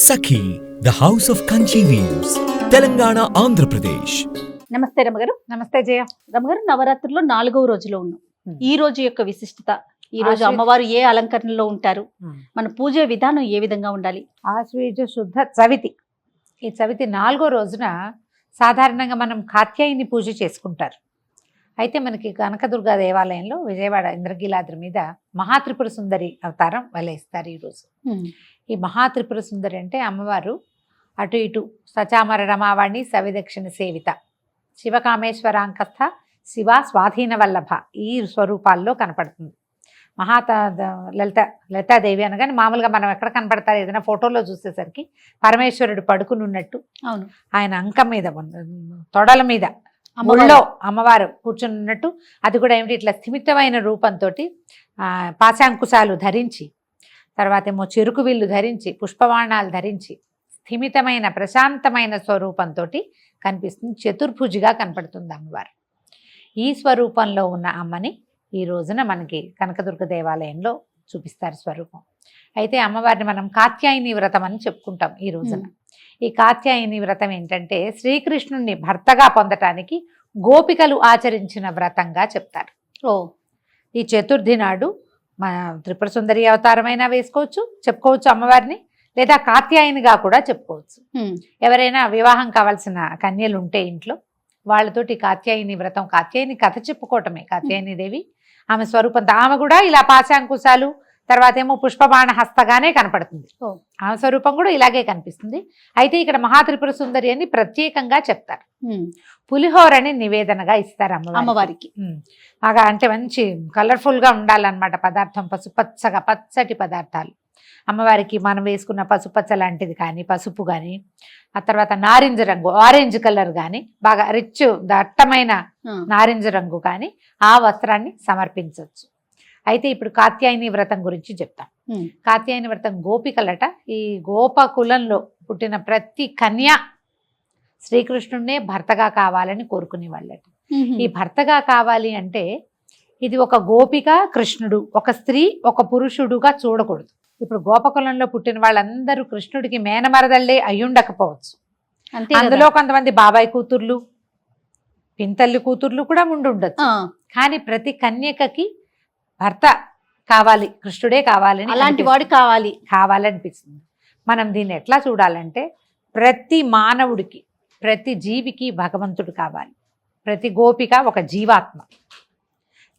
Sakhi the house of Kanchi weaves Telangana Andhra Pradesh. నమస్తే రమగారు. నమస్తే జయ. రమగారు, నవరాత్రుల్లో 4వ రోజులో ఉన్నాం. ఈ రోజు యొక్క విశిష్టత, ఈ రోజు ఆశ్వీజ- అమ్మవారు ఏ అలంకరణలో ఉంటారు, మన పూజ విధానం ఏ విధంగా ఉండాలి? ఆశ్వీజ శుద్ధ చవితి. ఈ చవితి 4వ రోజున సాధారణంగా మనం కాత్యాయిని పూజ చేసుకుంటారు. అయితే మనకి కనకదుర్గా దేవాలయంలో విజయవాడ ఇంద్రకీలాద్రి మీద మహాత్రిపుర సుందరి అవతారం వలేస్తారు ఈరోజు. ఈ మహాత్రిపుర సుందరి అంటే అమ్మవారు అటు ఇటు సచామర రమావాణి సవిదక్షిణ సేవిత శివకామేశ్వరాంకస్థ శివ స్వాధీన వల్లభ ఈ స్వరూపాల్లో కనపడుతుంది. లలితాదేవి అనగానే మామూలుగా మనం ఎక్కడ కనపడతారు, ఏదైనా ఫోటోలో చూసేసరికి పరమేశ్వరుడు పడుకుని ఉన్నట్టు, అవును, ఆయన అంకం మీద తొడల మీద ముళ్ళో అమ్మవారు కూర్చుని ఉన్నట్టు, అది కూడా ఏమిటి ఇట్లా స్థిమితమైన రూపంతో పాశాంకుశాలు ధరించి, తర్వాత ఏమో చెరుకు విల్లు ధరించి, పుష్పవాణాలు ధరించి స్థిమితమైన ప్రశాంతమైన స్వరూపంతో కనిపిస్తుంది. చతుర్భుజిగా కనపడుతుంది అమ్మవారు. ఈ స్వరూపంలో ఉన్న అమ్మని ఈ రోజున మనకి కనకదుర్గ దేవాలయంలో చూపిస్తారు స్వరూపం. అయితే అమ్మవారిని మనం కాత్యాయని వ్రతం అని చెప్పుకుంటాం ఈ రోజున. ఈ కాత్యాయని వ్రతం ఏంటంటే శ్రీకృష్ణుణ్ణి భర్తగా పొందటానికి గోపికలు ఆచరించిన వ్రతంగా చెప్తారు. ఈ చతుర్థి నాడు మన త్రిపుర సుందరి అవతారమైనా చెప్పుకోవచ్చు అమ్మవారిని, లేదా కాత్యాయనిగా కూడా చెప్పుకోవచ్చు. ఎవరైనా వివాహం కావాల్సిన కన్యలు ఉంటే ఇంట్లో వాళ్ళతోటి కాత్యాయని వ్రతం, కాత్యాయని కథ చెప్పుకోవటమే. కాత్యాయని దేవి ఆమె స్వరూపంతో ఆమె కూడా ఇలా పాశాంకుశాలు, తర్వాత ఏమో పుష్పబాణ హస్తగానే కనపడుతుంది. ఆమె స్వరూపం కూడా ఇలాగే కనిపిస్తుంది. అయితే ఇక్కడ మహాత్రిపుర సుందరి అని ప్రత్యేకంగా చెప్తారు. పులిహోరని నివేదనగా ఇస్తారు అమ్మవారికి. బాగా అంటే మంచి కలర్ఫుల్ గా ఉండాలన్నమాట పదార్థం, పసుపచ్చగా పచ్చటి పదార్థాలు. అమ్మవారికి మనం వేసుకున్న పసుపచ్చ లాంటిది కానీ, పసుపు కానీ, ఆ తర్వాత నారింజ రంగు ఆరెంజ్ కలర్ కానీ, బాగా రిచ్ దట్టమైన నారింజ రంగు కానీ ఆ వస్త్రాన్ని సమర్పించవచ్చు. అయితే ఇప్పుడు కాత్యాయని వ్రతం గురించి చెప్తాం. కాత్యాయని వ్రతం గోపికలట, ఈ గోపకులంలో పుట్టిన ప్రతి కన్య శ్రీకృష్ణుడినే భర్తగా కావాలని కోరుకునే వాళ్ళట. ఈ భర్తగా కావాలి అంటే ఇది ఒక గోపిక కృష్ణుడు, ఒక స్త్రీ ఒక పురుషుడుగా చూడకూడదు. ఇప్పుడు గోపకులంలో పుట్టిన వాళ్ళందరూ కృష్ణుడికి మేనమరదళ్ళే అయ్యుండకపోవచ్చు. అందులో కొంతమంది బాబాయ్ కూతుర్లు, పింతల్లి కూతుర్లు కూడా ఉండుండొచ్చు. కానీ ప్రతి కన్యకకి భర్త కావాలి, కృష్ణుడే కావాలని, అలాంటి వాడు కావాలనిపిస్తుంది. మనం దీన్ని ఎట్లా చూడాలంటే ప్రతి మానవుడికి, ప్రతి జీవికి భగవంతుడు కావాలి. ప్రతి గోపిక ఒక జీవాత్మ,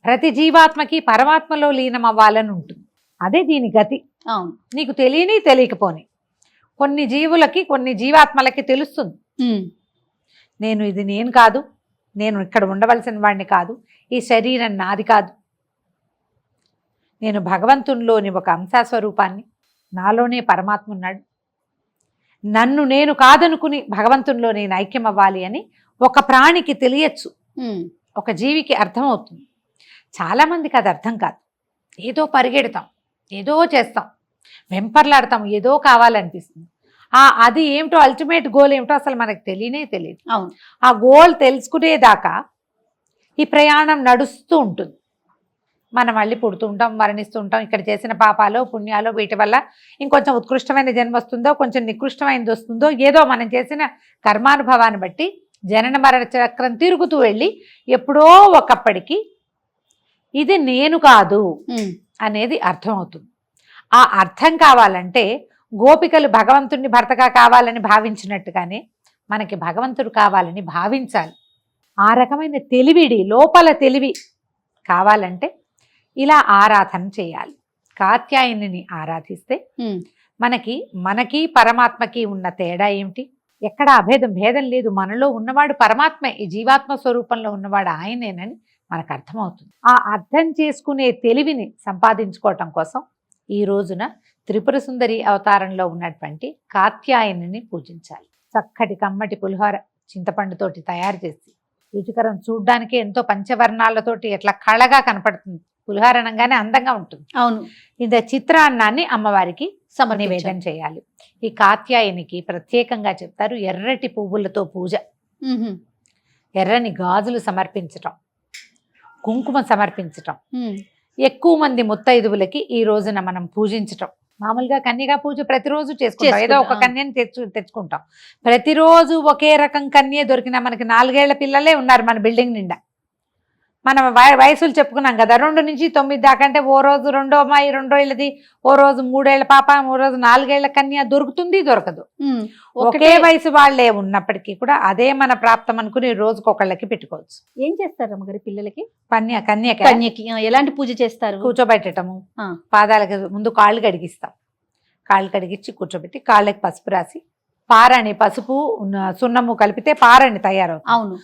ప్రతి జీవాత్మకి పరమాత్మలో లీనం అవ్వాలని ఉంటుంది. అదే దీని గతి. నీకు తెలియని తెలియకపోని కొన్ని జీవులకి, కొన్ని జీవాత్మలకి తెలుస్తుంది, నేను కాదు, నేను ఇక్కడ ఉండవలసిన వాడిని కాదు, ఈ శరీరం నాది కాదు, నేను భగవంతునిలోని ఒక అంశాస్వరూపాన్ని, నాలోనే పరమాత్మ ఉన్నాడు, నన్ను నేను కాదనుకుని భగవంతునిలో నేను ఐక్యం అవ్వాలి అని ఒక ప్రాణికి తెలియచ్చు, ఒక జీవికి అర్థమవుతుంది. చాలామందికి అది అర్థం కాదు. ఏదో పరిగెడతాం, ఏదో చేస్తాం, వెంపర్లాడతాం, ఏదో కావాలనిపిస్తుంది. అది ఏమిటో అల్టిమేట్ గోల్ ఏమిటో అసలు మనకు తెలియదు. ఆ గోల్ తెలుసుకునేదాకా ఈ ప్రయాణం నడుస్తూ ఉంటుంది. మనం మళ్ళీ పుడుతూ ఉంటాం, మరణిస్తూ ఉంటాం. ఇక్కడ చేసిన పాపాలో పుణ్యాలో వీటి వల్ల ఇంకొంచెం ఉత్కృష్టమైన జన్మ వస్తుందో, కొంచెం నికృష్టమైనది వస్తుందో, ఏదో మనం చేసిన కర్మానుభవాన్ని బట్టి జనన మరణ చక్రం తిరుగుతూ వెళ్ళి ఎప్పుడో ఒకప్పటికి ఇది నేను కాదు అనేది అర్థం అవుతుంది. ఆ అర్థం కావాలంటే గోపికలు భగవంతుడిని భర్తగా కావాలని భావించినట్టుగానే మనకి భగవంతుడు కావాలని భావించాలి. ఆ రకమైన తెలివిడి, లోపల తెలివి కావాలంటే ఇలా ఆరాధన చేయాలి. కాత్యాయనిని ఆరాధిస్తే మనకి పరమాత్మకి ఉన్న తేడా ఏమిటి? ఎక్కడ భేదం లేదు. మనలో ఉన్నవాడు పరమాత్మే, ఈ జీవాత్మ స్వరూపంలో ఉన్నవాడు ఆయనేనని మనకు అర్థమవుతుంది. ఆ అర్థం చేసుకునే తెలివిని సంపాదించుకోవటం కోసం ఈ రోజున త్రిపుర సుందరి అవతారంలో ఉన్నటువంటి కాత్యాయనిని పూజించాలి. చక్కటి కమ్మటి పులిహోర చింతపండుతోటి తయారు చేసి, రుచికరం చూడ్డానికి ఎంతో పంచవర్ణాలతోటి ఎట్లా కళగా కనపడుతుంది. పులిహోర అనగానే అందంగా ఉంటుంది. అవును. ఇంత చిత్రాన్నాన్ని అమ్మవారికి నివేదన చేయాలి. ఈ కాత్యాయనికి ప్రత్యేకంగా చెప్తారు ఎర్రటి పువ్వులతో పూజ, ఎర్రని గాజులు సమర్పించటం, కుంకుమ సమర్పించటం, ఎక్కువ మంది ముత్తైదువులకి ఈ రోజున మనం పూజించటం, మామూలుగా కన్యగా పూజ ప్రతిరోజు చేసుకుంటాం, ఏదో ఒక చేసుకుంటాం. కన్యని తెచ్చుకుంటాం. ప్రతిరోజు ఒకే రకం కన్య దొరికినా మనకి 4 ఏళ్ల పిల్లలే ఉన్నారు మన బిల్డింగ్ నిండా. మనం వయసులు చెప్పుకున్నాం కదా, 2 నుంచి 9 దాకా. అంటే ఓ రోజు 2వ అమ్మాయి 2 ఏళ్ళది, ఓ రోజు 3 ఏళ్ల పాప, ఓ రోజు 4 ఏళ్ల కన్య దొరుకుతుంది, దొరకదు. ఒకే వయసు వాళ్లే ఉన్నప్పటికీ కూడా అదే మన ప్రాప్తం అనుకుని రోజుకొకళ్ళకి పెట్టుకోవచ్చు. ఏం చేస్తారు అమ్మగారి పిల్లలకి? కన్యక కన్యకి ఎలాంటి పూజ చేస్తారు? కూర్చోబెట్టటము, ఆ. పాదాలకి ముందు కాళ్ళు కడిగిస్తాం. కాళ్ళు కడిగించి కూర్చోబెట్టి కాళ్ళకి పసుపు రాసి, పారాణి పసుపు సున్నము కలిపితే పారాణి తయారవుతుంది. అవును.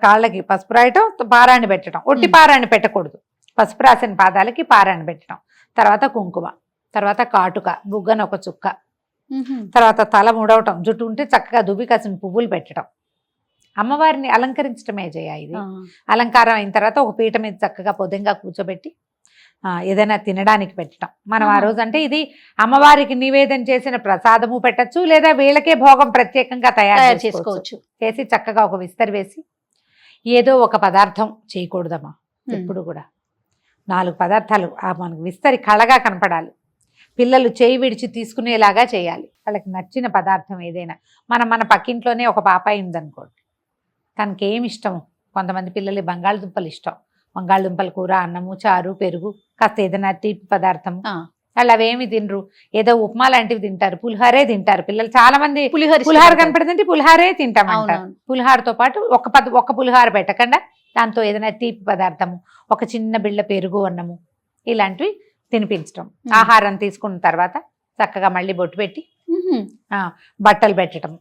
కాళ్ళకి పసుపు రాయటం, పారాణి పెట్టడం. ఒట్టి పారాణి పెట్టకూడదు, పసుపు రాసిన పాదాలకి పారాణి పెట్టడం. తర్వాత కుంకుమ, తర్వాత కాటుక, బుగ్గన ఒక చుక్క, తర్వాత తల ముడవటం, జుట్టు ఉంటే చక్కగా దుబ్బి కాసిన పువ్వులు పెట్టడం. అమ్మవారిని అలంకరించడమే జయ ఇది. అలంకారం అయిన తర్వాత ఒక పీట మీద చక్కగా పొద్దుగా కూర్చోబెట్టి ఏదైనా తినడానికి పెట్టడం. మనం ఆ రోజు అంటే ఇది అమ్మవారికి నివేదన చేసిన ప్రసాదము పెట్టచ్చు, లేదా వీళ్ళకే భోగం ప్రత్యేకంగా తయారు చేసుకోవచ్చు. చేసి చక్కగా ఒక విస్తరి వేసి, ఏదో ఒక పదార్థం చేయకూడదమ్మా ఎప్పుడు కూడా. 4 పదార్థాలు మనకు విస్తరి కళగా కనపడాలి. పిల్లలు చేయి విడిచి తీసుకునేలాగా చేయాలి. వాళ్ళకి నచ్చిన పదార్థం ఏదైనా. మన పక్కింట్లోనే ఒక పాపాయి ఉందనుకోండి, తనకి ఏమి ఇష్టము, కొంతమంది పిల్లలు బంగాళదుంపలు ఇష్టం, బంగాళదుంపల కూర, అన్నము, చారు, పెరుగు, కాస్త ఏదైనా తీపి పదార్థము. వాళ్ళు అవేమి తినరు, ఏదో ఉప్మా లాంటివి తింటారు, పులిహారే తింటారు పిల్లలు. చాలా మంది పులిహార కనపడుతుంటే పులిహారే తింటామంటారు. పులిహారతో పాటు ఒక పులిహార పెట్టకుండా దాంతో ఏదైనా తీపి పదార్థము, ఒక చిన్న బిళ్ళ పెరుగు, అన్నము, ఇలాంటివి తినిపించడం. ఆహారం తీసుకున్న తర్వాత చక్కగా మళ్ళీ బొట్టు పెట్టి బట్టలు పెట్టడం.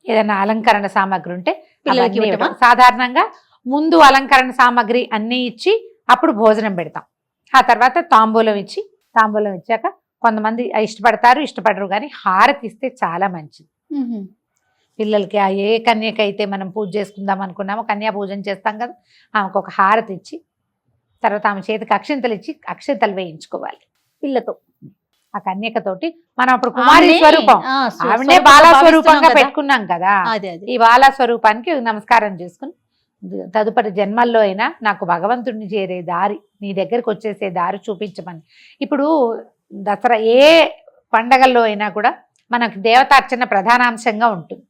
ఏదైనా అలంకరణ సామాగ్రి ఉంటే పిల్లలకి సాధారణంగా ముందు అలంకరణ సామాగ్రి అన్నీ ఇచ్చి అప్పుడు భోజనం పెడతాం. ఆ తర్వాత తాంబూలం ఇచ్చాక కొంతమంది ఇష్టపడరు, కానీ హారతి ఇస్తే చాలా మంచిది పిల్లలకి. ఏ కన్యకైతే మనం పూజ చేసుకుందాం అనుకున్నామో, కన్యా పూజన చేస్తాం కదా, ఆమెకు ఒక హారతి ఇచ్చి తర్వాత ఆమె చేతికి అక్షింతలు ఇచ్చి అక్షింతలు వేయించుకోవాలి పిల్లతో. ఆ కన్యకతోటి మనం అప్పుడు కుమారి స్వరూపం, ఆవిడే బాలా స్వరూపంగా పెట్టుకున్నాం కదా, ఈ బాలా స్వరూపానికి నమస్కారం చేసుకుని తదుపరి జన్మల్లో అయినా నాకు భగవంతుడిని చేరే దారి, నీ దగ్గరికి వచ్చేసే దారి చూపించమని. ఇప్పుడు దసరా ఏ పండగల్లో అయినా కూడా మనకు దేవతార్చన ప్రధానాంశంగా ఉంటుంది.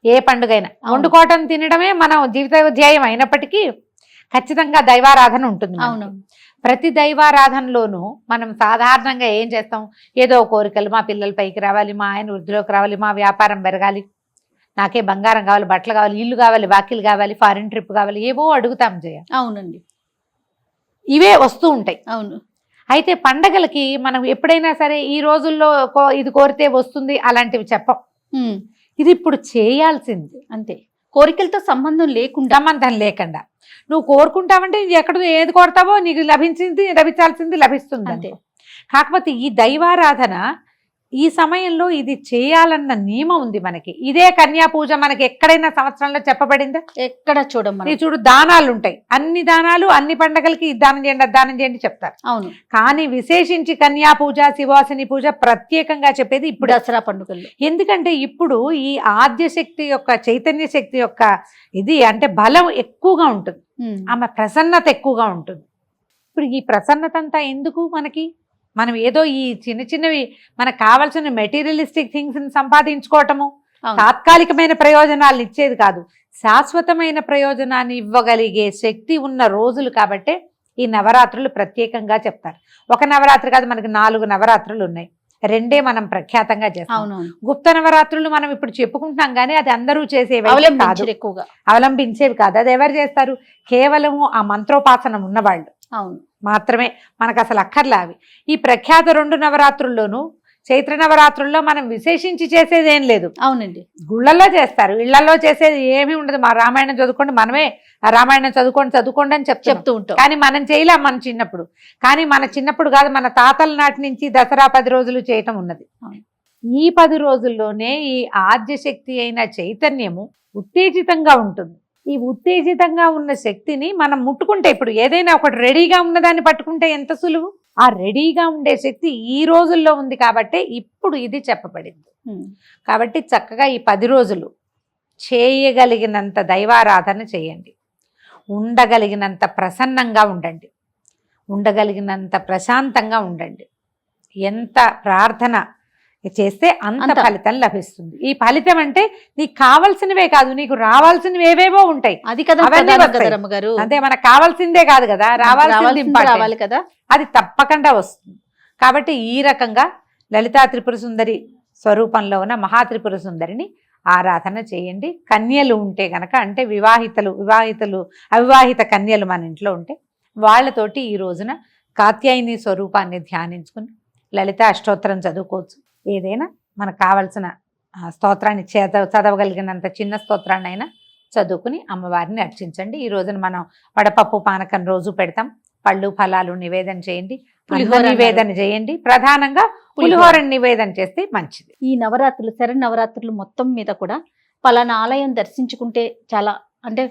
ఏ పండుగైనా వండుకోవటం తినడమే మన జీవితోధ్యాయం అయినప్పటికీ ఖచ్చితంగా దైవారాధన ఉంటుంది. ప్రతి దైవారాధనలోనూ మనం సాధారణంగా ఏం చేస్తాం, ఏదో కోరికలు, మా పిల్లల పైకి రావాలి, మా ఆయన వృద్ధిలోకి రావాలి, మా వ్యాపారం పెరగాలి, నాకే బంగారం కావాలి, బట్టలు కావాలి, ఇల్లు కావాలి, వాకిలు కావాలి, ఫారిన్ ట్రిప్ కావాలి, ఏవో అడుగుతాం జయ. అవునండి, ఇవే వస్తూ ఉంటాయి. అవును. అయితే పండగలకి మనం ఎప్పుడైనా సరే ఈ రోజుల్లో ఇది కోరితే వస్తుంది అలాంటివి చెప్పం. ఇది ఇప్పుడు చేయాల్సింది అంతే. కోరికలతో సంబంధం లేకుండా నువ్వు కోరుకుంటావంటే ఎక్కడ ఏది కోరుతావో నీకు లభించాల్సింది లభిస్తుంది అంతే. కాకపోతే ఈ దైవారాధన ఈ సమయంలో ఇది చేయాలన్న నియమం ఉంది మనకి. ఇదే కన్యా పూజ మనకి ఎక్కడైనా సంవత్సరంలో చెప్పబడిందా? ఎక్కడ చూడమ్మా. చూడు, దానాలు ఉంటాయి, అన్ని దానాలు అన్ని పండగలకి దానం చేయండి, దానం చేయండి చెప్తారు. అవును. కానీ విశేషించి కన్యా పూజ, శివాసిని పూజ ప్రత్యేకంగా చెప్పేది ఇప్పుడు దసరా పండుగలు. ఎందుకంటే ఇప్పుడు ఈ ఆద్యశక్తి యొక్క, చైతన్య శక్తి యొక్క ఇది అంటే బలం ఎక్కువగా ఉంటుంది, ఆమె ప్రసన్నత ఎక్కువగా ఉంటుంది. ఇప్పుడు ఈ ప్రసన్నత అంతా ఎందుకు మనకి? మనం ఏదో ఈ చిన్నవి మనకు కావాల్సిన మెటీరియలిస్టిక్ థింగ్స్ సంపాదించుకోవటము, తాత్కాలికమైన ప్రయోజనాలను ఇచ్చేది కాదు, శాశ్వతమైన ప్రయోజనాన్ని ఇవ్వగలిగే శక్తి ఉన్న రోజులు. కాబట్టే ఈ నవరాత్రులు ప్రత్యేకంగా చెప్తారు. ఒక నవరాత్రి కాదు, మనకి 4 నవరాత్రులు ఉన్నాయి. 2 మనం ప్రఖ్యాతంగా చేస్తాం. గుప్త నవరాత్రులు మనం ఇప్పుడు చెప్పుకుంటున్నాం, కానీ అది అందరూ చేసేవి కాదు, ఎక్కువగా అవలంబించేవి కాదు. అది ఎవరు చేస్తారు? కేవలము ఆ మంత్రోపాసనం ఉన్నవాళ్ళు మాత్రమే, మనకు అసలు అక్కర్లా అవి. ఈ ప్రఖ్యాత 2 నవరాత్రుల్లోనూ చైత్ర నవరాత్రుల్లో మనం విశేషించి చేసేది ఏం లేదు. అవునండి, గుళ్ళల్లో చేస్తారు, ఇళ్లలో చేసేది ఏమీ ఉండదు. మా రామాయణం చదువుకోండి, మనమే రామాయణం చదువుకోండి అని చెప్తూ ఉంటాం, కానీ మనం చేయలేం మన చిన్నప్పుడు. కానీ మన చిన్నప్పుడు కాదు, మన తాతల నాటి నుంచి దసరా 10 రోజులు చేయటం ఉన్నది. ఈ 10 రోజుల్లోనే ఈ ఆద్యశక్తి అయిన చైతన్యము ఉత్తేజితంగా ఉంటుంది. ఈ ఉత్తేజితంగా ఉన్న శక్తిని మనం ముట్టుకుంటే, ఇప్పుడు ఏదైనా ఒకటి రెడీగా ఉన్నదాన్ని పట్టుకుంటే ఎంత సులువు. ఆ రెడీగా ఉండే శక్తి ఈ రోజుల్లో ఉంది కాబట్టి ఇప్పుడు ఇది చెప్పబడింది. కాబట్టి చక్కగా ఈ 10 రోజులు చేయగలిగినంత దైవారాధన చేయండి, ఉండగలిగినంత ప్రసన్నంగా ఉండండి, ఉండగలిగినంత ప్రశాంతంగా ఉండండి. ఎంత ప్రార్థన చేస్తే అంత అంత. ఫలితం లభిస్తుంది. ఈ ఫలితం అంటే నీకు కావాల్సినవే కాదు, నీకు రావాల్సినవి ఏవేవో ఉంటాయి. అది కదా అవన్నీ ప్రధానం వస్తాయి. కదా రమ్మగారు. అంటే మనకు కావాల్సిందే కాదు కదా, రావాల్సింది important. రావాలి కదా. అది తప్పకుండా వస్తుంది. కాబట్టి ఈ రకంగా లలితా త్రిపుర సుందరి స్వరూపంలో ఉన్న మహాత్రిపుర సుందరిని ఆరాధన చేయండి. కన్యలు ఉంటే గనక, అంటే అవివాహిత కన్యలు మన ఇంట్లో ఉంటే వాళ్ళతోటి ఈ రోజున కాత్యాయని స్వరూపాన్ని ధ్యానించుకుని లలిత అష్టోత్తరం చదువుకోవచ్చు. ఏదైనా మనకు కావలసిన స్తోత్రాన్ని చదవగలిగినంత చిన్న స్తోత్రాన్ని అయినా చదువుకుని అమ్మవారిని అర్చించండి. ఈ రోజున మనం వడపప్పు పానకం రోజు పెడతాం. పళ్ళు ఫలాలు నివేదన చేయండి, పులిహోర నివేదన చేయండి. ప్రధానంగా పులిహోర నివేదన చేస్తే మంచిది. ఈ నవరాత్రులు, శరన్నవరాత్రులు మొత్తం మీద కూడా పలానా ఆలయం దర్శించుకుంటే చాలా, అంటే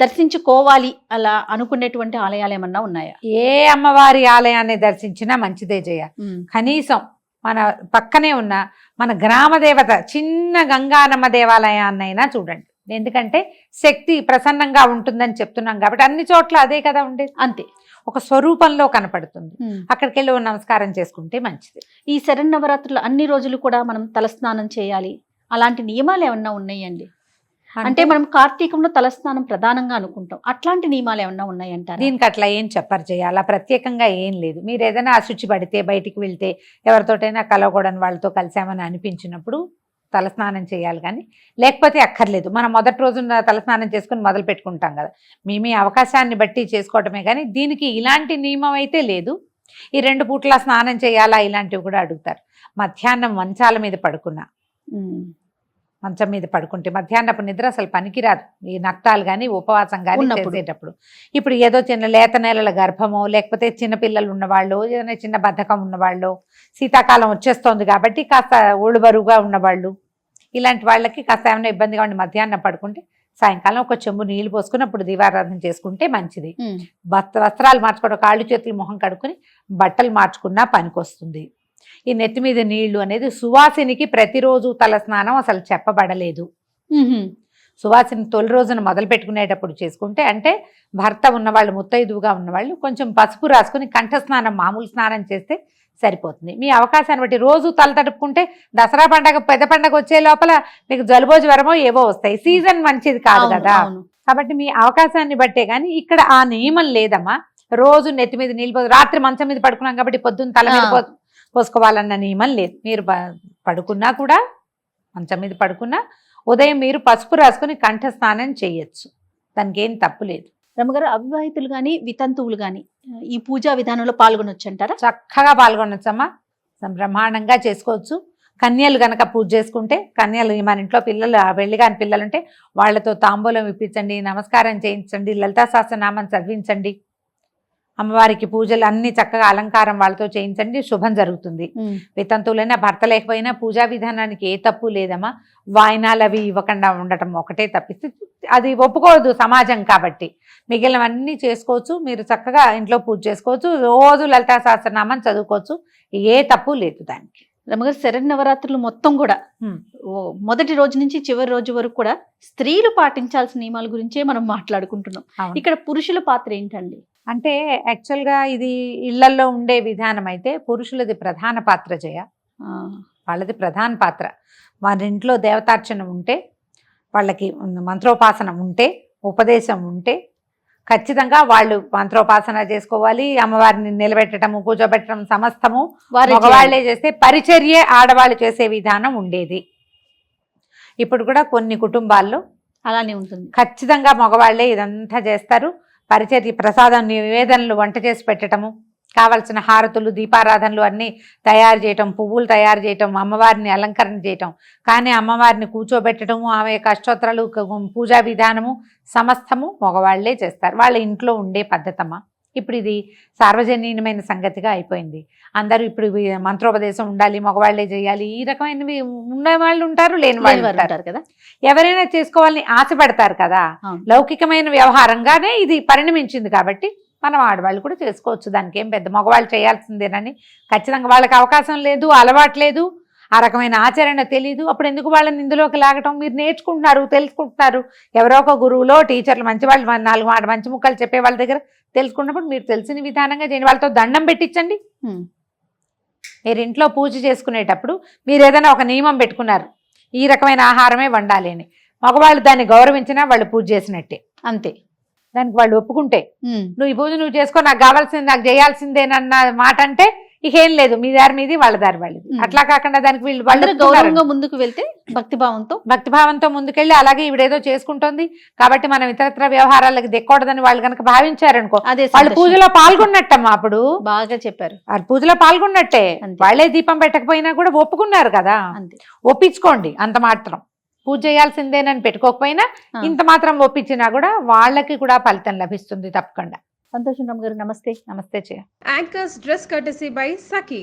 దర్శించుకోవాలి అలా అనుకునేటువంటి ఆలయాలు ఏమన్నా ఉన్నాయా? ఏ అమ్మవారి ఆలయాన్ని దర్శించినా మంచిదే జయ. కనీసం మన పక్కనే ఉన్న మన గ్రామ దేవత చిన్న గంగానమ్మ దేవాలయాన్నైనా చూడండి. ఎందుకంటే శక్తి ప్రసన్నంగా ఉంటుందని చెప్తున్నాం కాబట్టి అన్ని చోట్ల అదే కదా ఉండేది. అంతే, ఒక స్వరూపంలో కనపడుతుంది. అక్కడికి వెళ్ళి నమస్కారం చేసుకుంటే మంచిది. ఈ శరన్నవరాత్రులు అన్ని రోజులు కూడా మనం తలస్నానం చేయాలి, అలాంటి నియమాలు ఏమన్నా ఉన్నాయండి? అంటే మనం కార్తీకంలో తలస్నానం ప్రధానంగా అనుకుంటాం, అట్లాంటి నియమాలు ఏమన్నా ఉన్నాయంటారా? దీనికి అట్లా ఏం చెప్పరు చేయాలా, ప్రత్యేకంగా ఏం లేదు. మీరు ఏదైనా అశుచి పడితే, బయటికి వెళ్తే, ఎవరితోటైనా కలవకూడని వాళ్ళతో కలిసామని అనిపించినప్పుడు తలస్నానం చేయాలి, కానీ లేకపోతే అక్కర్లేదు. మనం మొదటి రోజున తలస్నానం చేసుకుని మొదలు పెట్టుకుంటాం కదా, మీ అవకాశాన్ని బట్టి చేసుకోవటమే. కానీ దీనికి ఇలాంటి నియమం అయితే లేదు. ఈ 2 పూట్ల స్నానం చేయాలా ఇలాంటివి కూడా అడుగుతారు. మధ్యాహ్నం మంచాల మీద పడుకున్నా, మంచం మీద పడుకుంటే మధ్యాహ్నపు నిద్ర అసలు పనికిరాదు. ఈ నక్తాలు కానీ ఉపవాసం కానీ చేసేటప్పుడు. ఇప్పుడు ఏదో చిన్న లేత నెలల గర్భమో, లేకపోతే చిన్నపిల్లలు ఉన్నవాళ్ళు, ఏదైనా చిన్న బద్ధకం ఉన్నవాళ్ళు, శీతాకాలం వచ్చేస్తోంది కాబట్టి కాస్త ఒళ్ళు బరువుగా ఉన్నవాళ్ళు, ఇలాంటి వాళ్ళకి కాస్త ఏమైనా ఇబ్బందిగా ఉండి మధ్యాహ్నం పడుకుంటే సాయంకాలం ఒక చెంబు నీళ్లు పోసుకుని అప్పుడు దీపారాధన చేసుకుంటే మంచిది. వస్త్రాలు మార్చుకోవడం, కాళ్ళు చేతులు మొహం కడుక్కుని బట్టలు మార్చుకున్నా పనికొస్తుంది. ఈ నెత్తి మీద నీళ్లు అనేది సువాసినికి ప్రతిరోజు తల స్నానం అసలు చెప్పబడలేదు. సువాసిని తొలి రోజున మొదలు పెట్టుకునేటప్పుడు చేసుకుంటే, అంటే భర్త ఉన్నవాళ్ళు, ముత్తైదువుగా ఉన్నవాళ్ళు కొంచెం పసుపు రాసుకుని కంఠ స్నానం, మామూలు స్నానం చేస్తే సరిపోతుంది. మీ అవకాశాన్ని బట్టి రోజు తల తడుపుకుంటే దసరా పండగ, పెద్ద పండగ వచ్చే లోపల మీకు జలుబో జ్వరమో ఏవో వస్తాయి. సీజన్ మంచిది కాదు కదా, కాబట్టి మీ అవకాశాన్ని బట్టే. కానీ ఇక్కడ ఆ నియమం లేదమ్మా. రోజు నెత్తి మీద నీళ్ళు రాత్రి మంచం మీద పడుకున్నాం కాబట్టి పొద్దున్న తల మీద పోసుకోవాలన్న నియమం లేదు. మీరు పడుకున్నా కూడా, మంచం మీద పడుకున్నా ఉదయం మీరు పసుపు రాసుకుని కంఠ స్నానం చేయొచ్చు, దానికి ఏం తప్పు లేదు. రమ్మగారు, అవివాహితులు కానీ వితంతువులు కానీ ఈ పూజా విధానంలో పాల్గొనొచ్చు అంటారా? చక్కగా పాల్గొనొచ్చమ్మా, బ్రహ్మాండంగా చేసుకోవచ్చు. కన్యలు గనక పూజ చేసుకుంటే, కన్యలు మన ఇంట్లో పిల్లలు, పెళ్లి కాని పిల్లలు ఉంటే వాళ్ళతో తాంబూలం ఇప్పించండి, నమస్కారం చేయించండి, లలితా సహస్రనామం చదివించండి, అమ్మవారికి పూజలు అన్ని చక్కగా అలంకారం వాళ్ళతో చేయించండి, శుభం జరుగుతుంది. వితంతువులైనా భర్త లేకపోయినా పూజా విధానానికి ఏ తప్పు లేదమ్మా. వాయినాలు అవి ఇవ్వకుండా ఉండటం ఒకటే తప్పిస్తే అది ఒప్పుకోదు సమాజం కాబట్టి. మిగిలినవన్నీ చేసుకోవచ్చు. మీరు చక్కగా ఇంట్లో పూజ చేసుకోవచ్చు, రోజు లలితా సహస్రనామం చదువుకోవచ్చు, ఏ తప్పు లేదు దానికి. రమ్మగారు, శరన్నవరాత్రులు మొత్తం కూడా మొదటి రోజు నుంచి చివరి రోజు వరకు కూడా స్త్రీలు పాటించాల్సిన నియమాల గురించే మనం మాట్లాడుకుంటున్నాం. ఇక్కడ పురుషుల పాత్ర ఏంటండి? అంటే యాక్చువల్గా ఇది ఇళ్లల్లో ఉండే విధానం అయితే పురుషులది ప్రధాన పాత్ర జయ. వాళ్ళది ప్రధాన పాత్ర. వారి ఇంట్లో దేవతార్చన ఉంటే, వాళ్ళకి మంత్రోపాసన ఉంటే, ఉపదేశం ఉంటే ఖచ్చితంగా వాళ్ళు మంత్రోపాసన చేసుకోవాలి. అమ్మవారిని నిలబెట్టడము, కూర్చోబెట్టడం సమస్తము మగవాళ్లే చేస్తే, పరిచర్యే ఆడవాళ్ళు చేసే విధానం ఉండేది. ఇప్పుడు కూడా కొన్ని కుటుంబాల్లో అలానే ఉంటుంది. ఖచ్చితంగా మగవాళ్లే ఇదంతా చేస్తారు. పరిచర్య, ప్రసాదం, నివేదనలు, వంట చేసి పెట్టడము, కావలసిన హారతులు, దీపారాధనలు అన్నీ తయారు చేయటం, పువ్వులు తయారు చేయటం, అమ్మవారిని అలంకరణ చేయటం. కానీ అమ్మవారిని కూర్చోబెట్టడము, ఆమె యొక్క అష్టోత్తరాలు, పూజా విధానము సమస్తము మగవాళ్లే చేస్తారు. వాళ్ళ ఇంట్లో ఉండే పద్ధతమ్మా. ఇప్పుడు ఇది సార్వజనీయమైన సంగతిగా అయిపోయింది. అందరూ ఇప్పుడు మంత్రోపదేశం ఉండాలి, మగవాళ్లే చేయాలి, ఈ రకమైనవి ఉన్న వాళ్ళు ఉంటారు, లేని వాళ్ళు ఉంటారు కదా. ఎవరైనా చేసుకోవాలని ఆశపడతారు కదా. లౌకికమైన వ్యవహారంగానే ఇది పరిణమించింది కాబట్టి మనం ఆడవాళ్ళు కూడా చేసుకోవచ్చు. దానికి ఏం పెద్ద మగవాళ్ళు చేయాల్సిందేనని ఖచ్చితంగా వాళ్ళకి అవకాశం లేదు, అలవాటు లేదు, ఆ రకమైన ఆచరణ తెలీదు. అప్పుడు ఎందుకు వాళ్ళని ఇందులోకి లాగటం? మీరు నేర్చుకుంటున్నారు, తెలుసుకుంటున్నారు. ఎవరో ఒక గురువులో, టీచర్లు మంచి వాళ్ళు 4 మంచి ముక్కలు చెప్పే వాళ్ళ దగ్గర తెలుసుకున్నప్పుడు మీరు తెలిసిన విధానంగా చేయండి. వాళ్ళతో దండం పెట్టించండి. మీరు ఇంట్లో పూజ చేసుకునేటప్పుడు మీరు ఏదైనా ఒక నియమం పెట్టుకున్నారు, ఈ రకమైన ఆహారమే వండాలి అని, మగవాళ్ళు దాన్ని గౌరవించినా వాళ్ళు పూజ చేసినట్టే. అంతే. దానికి వాళ్ళు ఒప్పుకుంటే నువ్వు ఈ పూజ నువ్వు చేసుకో, నాకు కావాల్సింది నాకు చేయాల్సిందేనన్న మాట అంటే ఇక ఏం లేదు, మీ దారి మీది వాళ్ళ దారి వాళ్ళది. అట్లా కాకుండా దానికి వీళ్ళు అందరూ గౌరవంగా ముందుకు వెళ్తే భక్తిభావంతో ముందుకెళ్ళి అలాగే ఈవిడేదో చేసుకుంటోంది కాబట్టి మనం ఇతరత్ర వ్యవహారాలకు దెక్కకూడదని వాళ్ళు కనుక భావించారనుకో, అదే వాళ్ళు పూజలో పాల్గొన్నట్టమ్మా. అప్పుడు బాగా చెప్పారు, వాళ్ళు పూజలో పాల్గొన్నట్టే. వాళ్ళే దీపం పెట్టకపోయినా కూడా ఒప్పుకున్నారు కదా, ఒప్పించుకోండి అంత మాత్రం. పూజ చేయాల్సిందేనని పెట్టుకోకపోయినా ఇంత మాత్రం ఒప్పించినా కూడా వాళ్ళకి కూడా ఫలితం లభిస్తుంది తప్పకుండా. సంతోషం రమ్మ గారు, నమస్తే. నమస్తే. Anchor's dress courtesy by Saki.